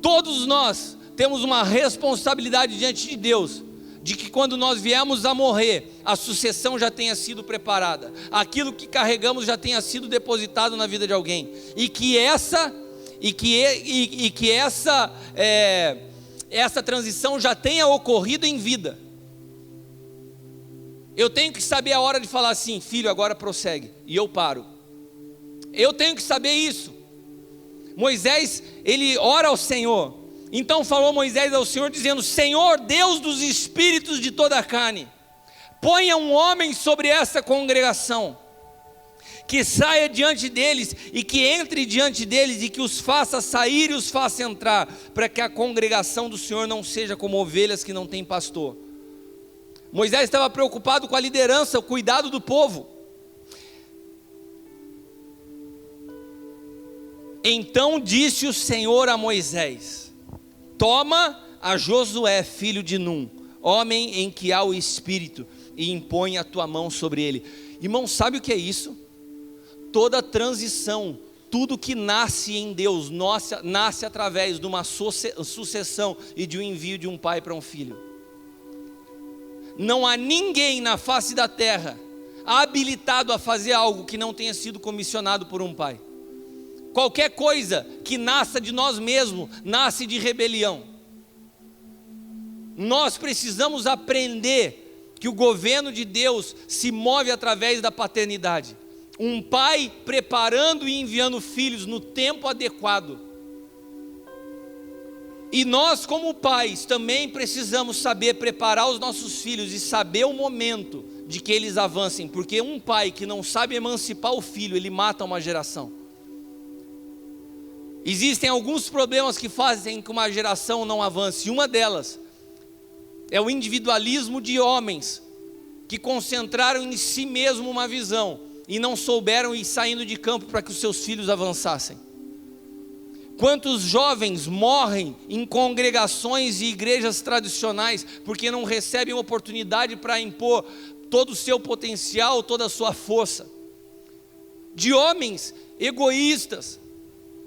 Todos nós temos uma responsabilidade diante de Deus, de que quando nós viemos a morrer, a sucessão já tenha sido preparada, aquilo que carregamos já tenha sido depositado na vida de alguém, e que essa transição já tenha ocorrido em vida. Eu tenho que saber a hora de falar assim, filho, agora prossegue, e eu paro. Eu tenho que saber isso. Moisés, ele ora ao Senhor. Então falou Moisés ao Senhor dizendo, Senhor, Deus dos espíritos de toda a carne, ponha um homem sobre essa congregação, que saia diante deles, e que entre diante deles, e que os faça sair e os faça entrar, para que a congregação do Senhor não seja como ovelhas que não têm pastor. Moisés estava preocupado com a liderança, o cuidado do povo. Então disse o Senhor a Moisés, toma a Josué, filho de Num, homem em que há o Espírito, e impõe a tua mão sobre ele. Irmão, sabe o que é isso? Toda transição, tudo que nasce em Deus, nasce através de uma sucessão e de um envio de um pai para um filho. Não há ninguém na face da terra habilitado a fazer algo que não tenha sido comissionado por um pai. Qualquer coisa que nasça de nós mesmos, nasce de rebelião. Nós precisamos aprender que o governo de Deus se move através da paternidade. Um pai preparando e enviando filhos no tempo adequado. E nós, como pais, também precisamos saber preparar os nossos filhos e saber o momento de que eles avancem, porque um pai que não sabe emancipar o filho, ele mata uma geração. Existem alguns problemas que fazem que uma geração não avance, e uma delas é o individualismo de homens que concentraram em si mesmo uma visão e não souberam ir saindo de campo para que os seus filhos avançassem. Quantos jovens morrem em congregações e igrejas tradicionais porque não recebem oportunidade para impor todo o seu potencial, toda a sua força? De homens egoístas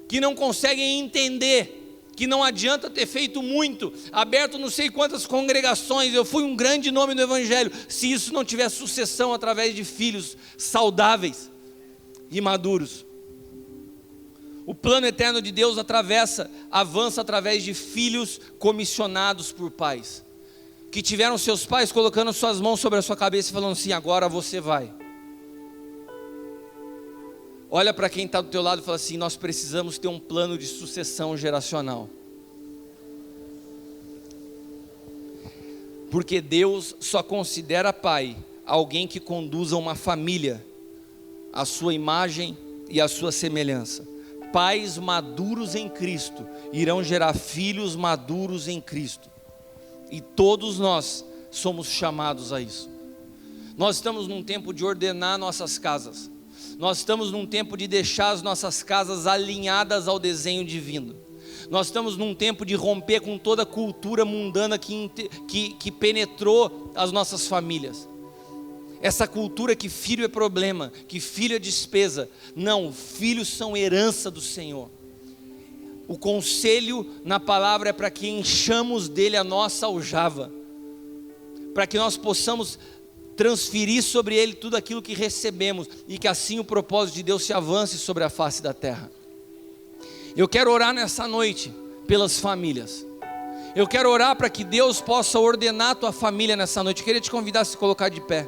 que não conseguem entender que não adianta ter feito muito, aberto não sei quantas congregações, eu fui um grande nome no Evangelho, se isso não tiver sucessão através de filhos saudáveis e maduros. O plano eterno de Deus avança através de filhos comissionados por pais, que tiveram seus pais colocando suas mãos sobre a sua cabeça e falando assim, agora você vai. Olha para quem está do teu lado e fala assim: nós precisamos ter um plano de sucessão geracional. Porque Deus só considera pai alguém que conduza uma família à sua imagem e à sua semelhança. Pais maduros em Cristo irão gerar filhos maduros em Cristo. E todos nós somos chamados a isso. Nós estamos num tempo de ordenar nossas casas. Nós estamos num tempo de deixar as nossas casas alinhadas ao desenho divino. Nós estamos num tempo de romper com toda a cultura mundana que penetrou as nossas famílias. Essa cultura que filho é problema, que filho é despesa. Não, filhos são herança do Senhor. O conselho na palavra é para que enchamos dele a nossa aljava, para que nós possamos transferir sobre ele tudo aquilo que recebemos, e que assim o propósito de Deus se avance sobre a face da terra. Eu quero orar nessa noite pelas famílias. Eu quero orar para que Deus possa ordenar a tua família nessa noite. Eu queria te convidar a se colocar de pé.